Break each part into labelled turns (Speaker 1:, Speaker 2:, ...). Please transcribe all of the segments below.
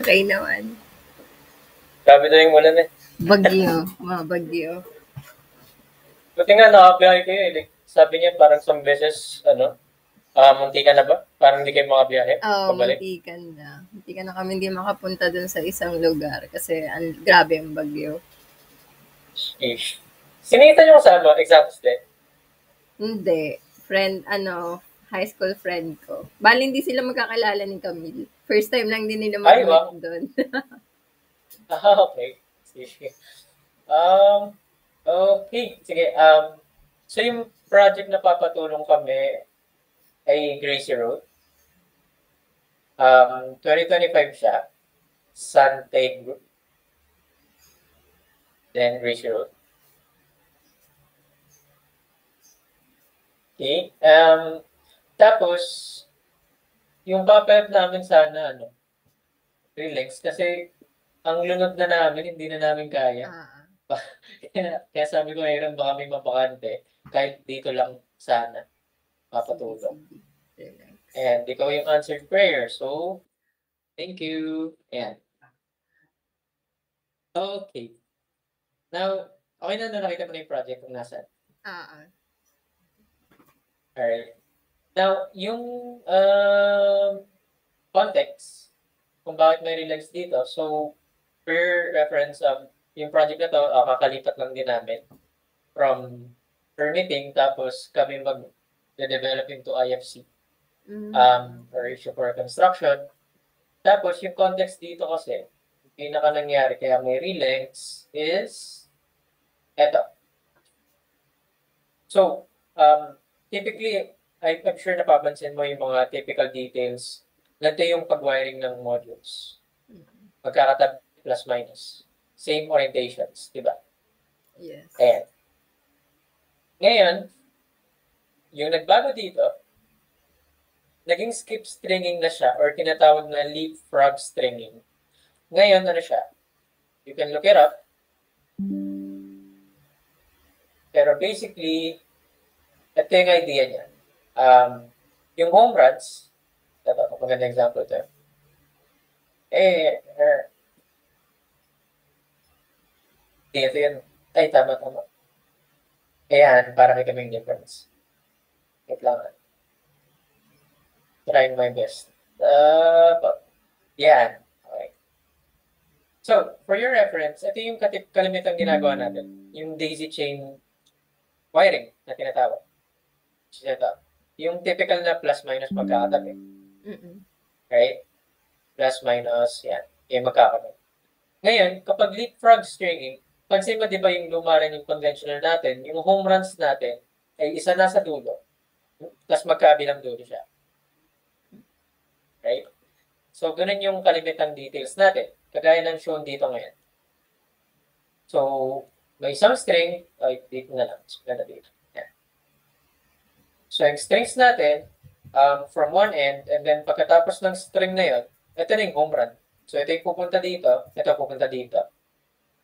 Speaker 1: Try naman.
Speaker 2: Grabe daw yung ulan eh.
Speaker 1: Bagyo. Mga bagyo.
Speaker 2: Buti nga nakabiyahe kayo eh. Like, sabi niya parang some beses, munti ka na ba? Parang hindi kayo makabiyahe,
Speaker 1: Oo,
Speaker 2: pabalik.
Speaker 1: muntikan na. Muntikan na kami hindi makapunta dun sa isang lugar kasi grabe ang bagyo.
Speaker 2: Ish. Sinita niyo kasama, exams din.
Speaker 1: Hindi. High school friend ko. Bali, hindi sila magkakalala ni Camille. First time lang din nila
Speaker 2: Ay,
Speaker 1: mag-meet
Speaker 2: wow.
Speaker 1: doon.
Speaker 2: Okay. Sige. Okay. Sige. So yung project na papatulong kami ay Gracie Road. 2025 siya. Santay Group. Then Gracie Road. Okay. Tapos, yung papel namin sana, relax. Kasi, ang lunod na namin, hindi na namin kaya.
Speaker 1: Ah,
Speaker 2: Kaya sabi ko, Aaron, baka may mapakante. Kahit dito lang sana,
Speaker 1: sige,
Speaker 2: papatulong.
Speaker 1: sige. Relax.
Speaker 2: And ikaw yung answered prayer. So, thank you. Ayan. Okay. Now, okay na nakita mo na yung project kung nasan.
Speaker 1: Ah.
Speaker 2: Alright. Now, yung context kung bakit may relax dito. So, per reference, yung project na to, kakalipat lang din namin from permitting, tapos kami mag-develop into IFC, or issue for construction. Tapos, yung context dito kasi, pinaka nangyari kaya may relax is eto. So, typically, I'm sure napapansin mo yung mga typical details. Ganito yung pag-wiring ng modules. Magkakatabi plus minus. Same orientations, di ba?
Speaker 1: Yes.
Speaker 2: Ayan. Ngayon, yung nagbago dito, naging skip stringing na siya or tinatawag na leapfrog stringing. Ngayon, ano siya? You can look it up. Pero basically, ito yung idea niya. Yung home runs, ito, magandang example ito. Ito yun. Ay, tama. Ayan, para may kaming difference. Wait lang. Trying my best. Yan. Okay. So, for your reference, ito yung kalimitang ginagawa natin. Yung daisy chain wiring na tinatawag. Ito. Yung typical na plus-minus magkakatabi. Right? Plus-minus, yan. Yung magkakatabi. Ngayon, kapag leapfrog stringing, pansin mo, di ba yung lumaran yung conventional natin, yung home runs natin, ay isa na sa dulo. Tapos magkabilang dulo siya. Right? So, ganun yung kalimitang details natin. Kagaya ng shown dito ngayon. So, may isang string, ay, dito na lang. So, dito. Yan. So, yung strings natin, from one end, and then pagkatapos ng string na yun, ito na yung home run. So, ito yung pupunta dito, ito pupunta dito.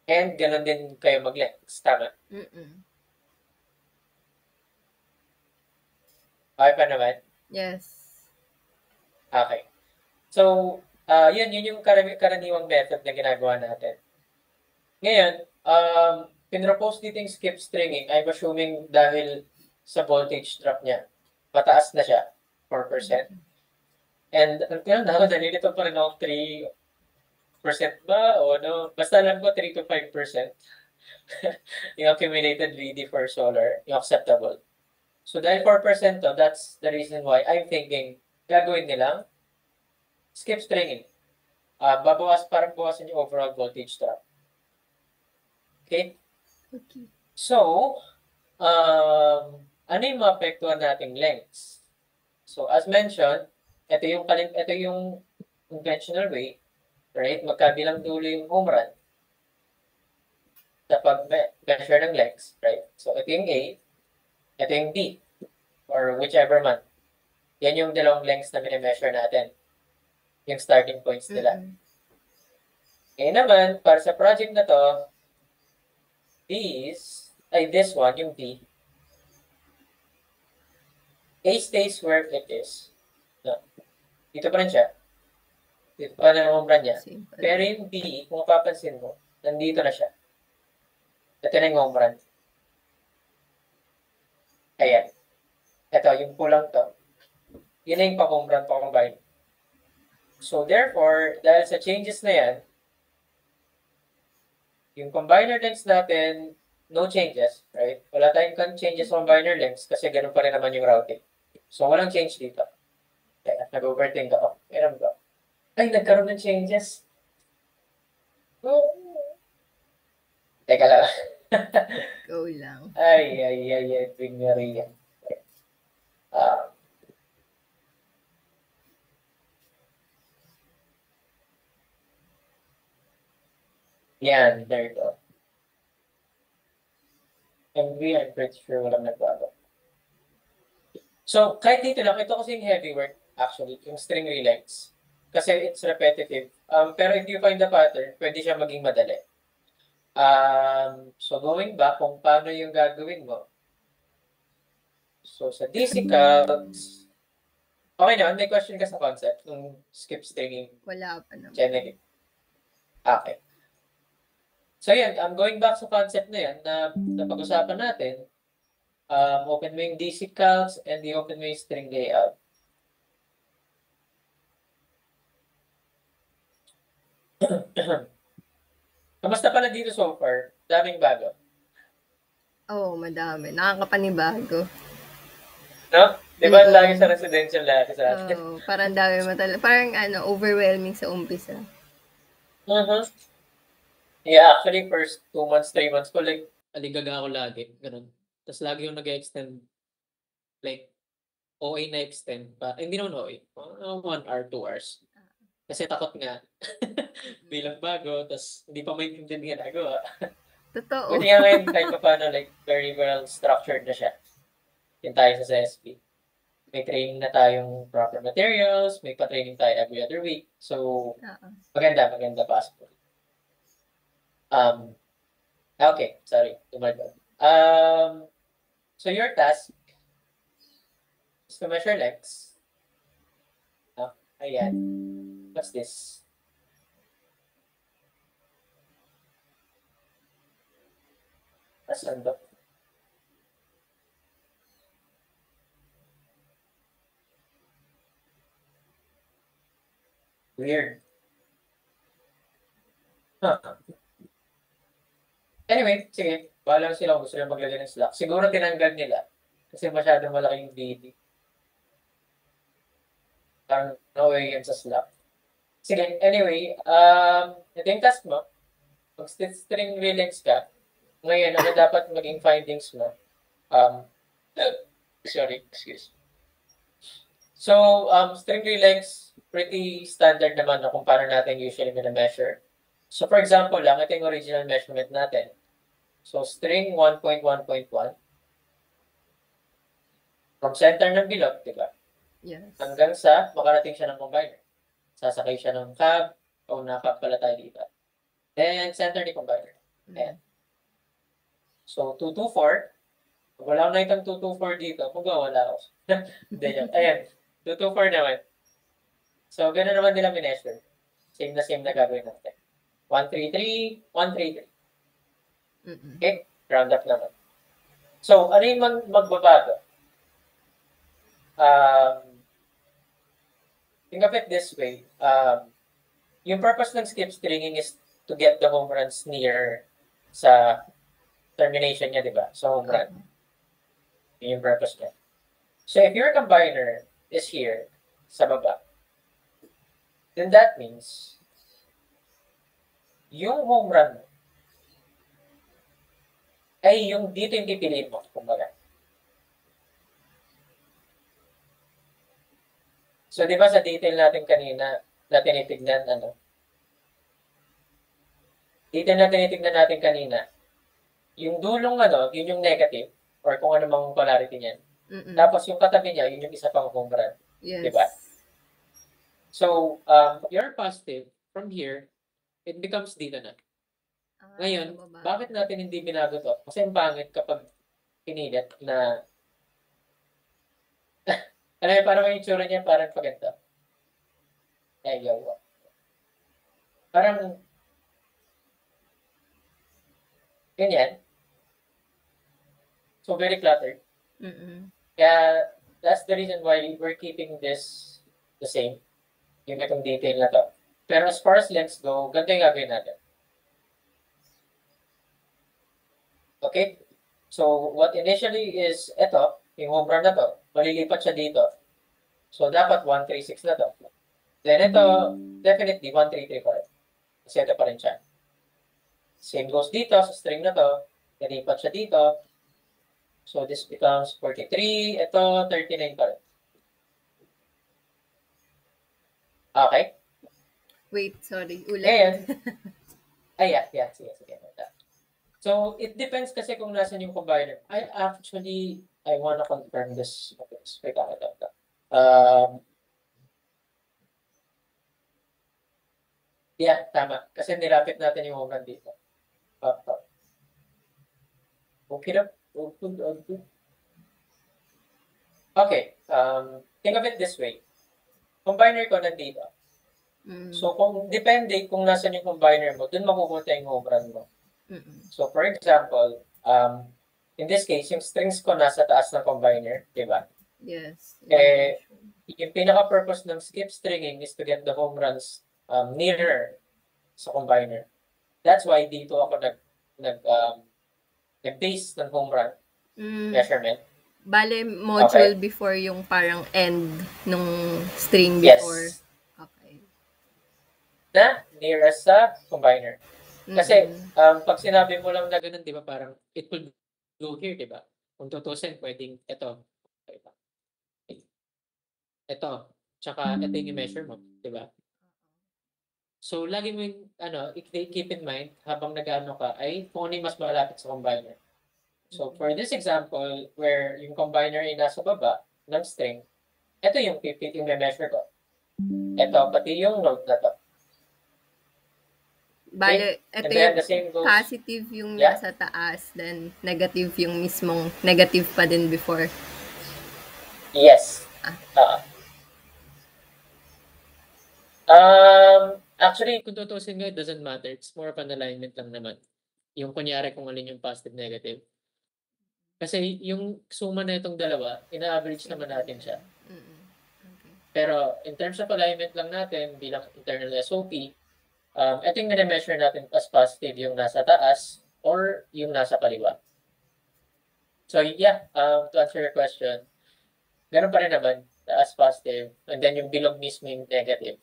Speaker 2: And ganun din kayo mag-lengths. Tama? Okay pa naman?
Speaker 1: Yes.
Speaker 2: Okay. So, yun yung karaniwang method na ginagawa natin. Ngayon, pinropose dito yung skip stringing. I'm assuming dahil sa voltage drop niya, mataas na siya, 4%. And until now, nalilito pa rin ako 3% ba? O no? Basta alam ko 3 to 5%. Yung accumulated VD for solar, yung acceptable. So dahil 4% to, that's the reason why I'm thinking, gagawin nilang skip stringing. Parang bawasan yung overall voltage drop. Okay? So, ano yung maapektuhan nating lengths? So, as mentioned, ito yung conventional way, right? Magkabilang dulo yung home run sa pag-measure ng lengths, right? So, ito yung A, ito yung B, or whichever man. Yan yung dalawang lengths na mini-measure natin. Yung starting points nila. Ngayon naman, para sa project na to, this one, yung B, A stays where it is. No. Dito pa rin siya. Ano yung home run niya.
Speaker 1: Same pala.
Speaker 2: Pero yung B, kung mapapansin mo, nandito na siya. Ito na yung home run. Ayan. Ito, yung pulang to. Yun na yung pa-home run, pa-combine. So, therefore, dahil sa changes na yan, yung combiner lengths natin, no changes, right? Wala tayong changes sa combiner lengths kasi ganun pa rin naman yung routing. So, walang change dito. Kaya, nag-overthink ako. Meron ba? Ay, nagkaroon ng changes. Oh. Teka lang.
Speaker 1: Go lang.
Speaker 2: Ay, Big Maria. Yan, there you go. MV, I'm pretty sure walang nagbago. So, kahit dito lang, ito kasi yung heavy work, actually, yung string relays. Kasi it's repetitive. Pero if you find the pattern, pwede siya maging madali. So, going back, kung paano yung gagawin mo. So, sa DC calcs, okay naman, may question ka sa concept ng skip stringing.
Speaker 1: Wala pa naman.
Speaker 2: Generic. Okay. So, yan, going back sa concept na yan, na napag-usapan natin, open mo yung DC calcs and open mo yung string layout. Kamusta pala dito so far? Daming bago.
Speaker 1: Oo, madami. Nakakapanibago.
Speaker 2: No? Di ba
Speaker 1: Oo.
Speaker 2: lagi sa residential lagi sa atin?
Speaker 1: Oo, parang dami parang overwhelming sa umpisa.
Speaker 2: Yeah, actually, first 2 months, 3 months ko, like, aligaga ako lagi. Ganun. Tapos lagi yung nag-extend, like, OA na extend pa. Hindi naman OA. 1 hour, 2 hours. Kasi takot nga. Bilang bago, tapos hindi pa maintindihan yung ginagawa.
Speaker 1: Totoo.
Speaker 2: Buti nga ngayon, kahit pa paano, like, very well structured na siya. Yun tayo sa CSP. May training na tayong proper materials, may pa-training tayo every other week. So, maganda possible. Okay, sorry, tumalbog. So your task is to measure legs. Ayan. What's this? Asan ba? Weird. Anyway, sige. Bahala sila kung gusto nila maglagay ng slack. Siguro tinanggal nila. Kasi masyadong malaki yung DD. Parang no way yan sa slack. Sige, anyway. Ito yung task mo. Mag-string relays ka. Ngayon, ano dapat maging findings mo? Sorry, excuse. So, string relays, pretty standard naman na kung paano natin usually measure. So, for example lang, ito yung original measurement natin. So, string 1.1.1 from center ng bilog, di ba?
Speaker 1: Yes.
Speaker 2: Hanggang sa makarating siya ng combiner. Sasakay siya ng cab, o na-cab pala tayo dito. Then, center ni combiner. Ayan. So, 224. Kung wala akong nakitang 224 dito, kung wala ako. Hindi yun. Ayan, 224 naman. So, gano'n naman nila mineasure. Same na gagawin natin. 133, 133. Okay? Round up naman. So, ano yung magbabago? Think of it this way. Yung purpose ng skip stringing is to get the home runs near sa termination niya, di ba? So, home run. Yun yung purpose niya. So, if your combiner is here, sa baba, then that means yung home run mo ay yung dito yung pipiliin mo, kumbaga. So, di ba sa detail natin kanina na tinitignan, detail na tinitignan natin kanina, yung dulong yun yung negative or kung ano mang polarity niyan. Tapos yung katabi niya, yun yung isa pang home run.
Speaker 1: Yes.
Speaker 2: Diba? So, you're positive. From here, it becomes dito na. Ngayon, bakit natin hindi binago to? Kasi ang pangit kapag pinilit na alam mo, parang yung itsura niya parang paganda. Ayaw. Parang, ganyan. So, very cluttered. Kaya, that's the reason why we're keeping this the same. Yung itong detail na to. Pero as far as lengths go, ganito yung gagawin natin. Okay? So, what initially is ito, yung home run na to, malilipat siya dito. So, dapat 136 na to. Then ito, definitely 133 pa rin. Kasi ito pa rin siya. Same goes dito sa string na to. Nalipat siya dito. So, this becomes 43. Ito, 39 pa rin. Okay?
Speaker 1: Wait, sorry.
Speaker 2: Ngayon,
Speaker 1: Ulit.
Speaker 2: yeah. Sige. So, it depends kasi kung nasan yung combiner. I wanna confirm this. Okay, wait, ito. Yeah, tama. Kasi nilapit natin yung home run dito. Okay na. Okay. Think of it this way. Combiner ko nandito. So, depende kung nasan yung combiner mo, dun mapupunta yung home run mo. So, for example, in this case, yung strings ko nasa taas ng combiner, di ba?
Speaker 1: Yes.
Speaker 2: Yung pinaka-purpose ng skip stringing is to get the home runs nearer sa combiner. That's why dito ako nag-base ng home run measurement.
Speaker 1: Bale, module before yung parang end nung string before.
Speaker 2: Yes. Okay. Na nearest sa combiner. Kasi, pag sinabi mo lang na ganun, di ba, parang it will go here, di ba? Kung tutusin, pwedeng ito. Ito. Tsaka ito yung measure mo, di ba? So, lagi mo yung, keep in mind, habang nag-ano ka, ay kung ano yung mas malapit sa combiner. So, for this example, where yung combiner ay nasa baba ng string, ito yung pipit yung measure ko. Ito, pati yung note na to.
Speaker 1: Bale, ito yung positive yung nasa taas, then negative yung mismong negative pa din before.
Speaker 2: Yes. Actually, kung tutusin nga, it doesn't matter. It's more of an alignment lang naman. Yung kunyari kung alin yung positive, negative. Kasi yung suma na itong dalawa, ina-average naman natin siya. Pero in terms of alignment lang natin, bilang internal SOP, ito yung na-measure natin as positive yung nasa taas or yung nasa kaliwa. So yeah, to answer your question, meron pa rin naman as positive and then yung bilog mismo yung negative.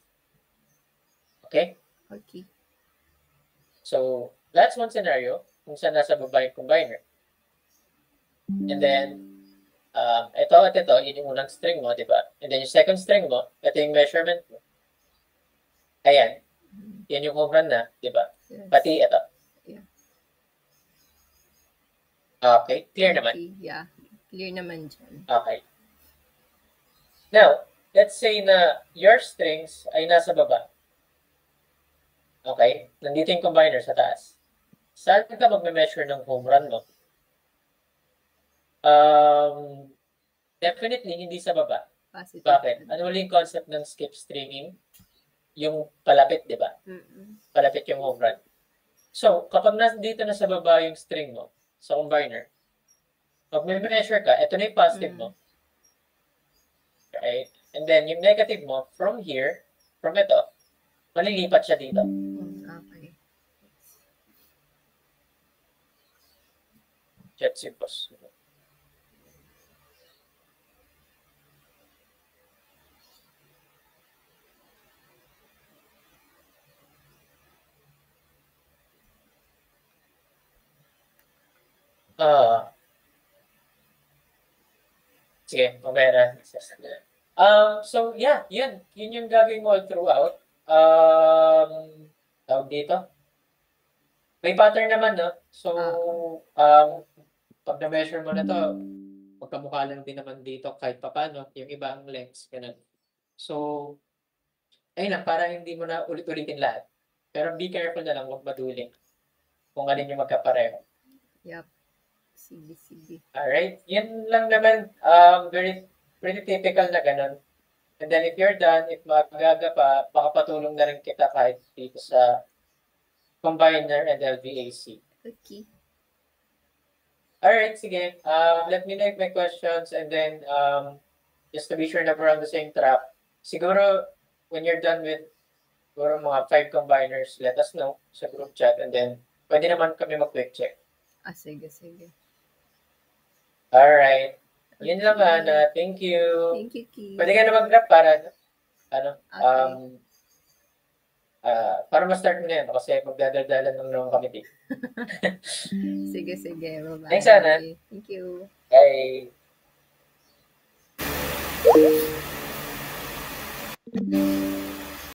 Speaker 2: Okay?
Speaker 1: Okay.
Speaker 2: So that's one scenario kung saan nasa baba yung combiner. And then, ito at ito, yun yung unang string mo, di ba? And then yung second string mo, ito yung measurement mo. Ayan. Yan yung home run na, di ba? Yes. Pati ito.
Speaker 1: Yeah.
Speaker 2: Okay, clear naman?
Speaker 1: Yeah, clear naman dyan.
Speaker 2: Okay. Now, let's say na your strings ay nasa baba. Okay? Nandito yung combiner sa taas. Saan ka magme-measure ng home run mo? Definitely hindi sa baba.
Speaker 1: Positive.
Speaker 2: Bakit? Ano ulit yung concept ng skip stringing? Yung palapit, di ba? Palapit yung home run. So, kapag nandito na sa baba yung string mo, sa combiner, pag may measure ka, ito na yung positive mo. Okay? And then, yung negative mo, from here, from ito, malilipat siya dito.
Speaker 1: Okay.
Speaker 2: Jet suppose. Sige, mamaya na. So, yeah, yun. Yun yung gagawin mo all throughout. Tawag dito. May pattern naman, no? So, pag na-measure mo na to, magkamukha lang din naman dito kahit papano, yung iba ang lengths, ganun. So, ayun lang, para hindi mo na ulit-ulitin lahat. Pero be careful na lang, huwag maduling kung alin yung magkapareho.
Speaker 1: Yep. Sige.
Speaker 2: Alright, yun lang naman, pretty typical na ganun. And then if you're done, if magaga pa, baka patulong na rin kita kahit dito sa combiner and LVAC.
Speaker 1: Okay.
Speaker 2: Alright, sige. Let me know if my questions and then just to be sure na we're on the same track. Siguro, when you're done with siguro mga 5 combiners, let us know sa group chat and then pwede naman kami mag-quick check.
Speaker 1: Sige, sige.
Speaker 2: Alright. Yun lang, Ana. Thank you.
Speaker 1: Thank you, Ki.
Speaker 2: Pwede ka na mag-grab para,
Speaker 1: Okay.
Speaker 2: para ma-start mo na yan kasi magdadaldalan lang naman kami dito.
Speaker 1: Sige, sige. Bye-bye.
Speaker 2: Thanks, Ana.
Speaker 1: Thank you.
Speaker 2: Bye.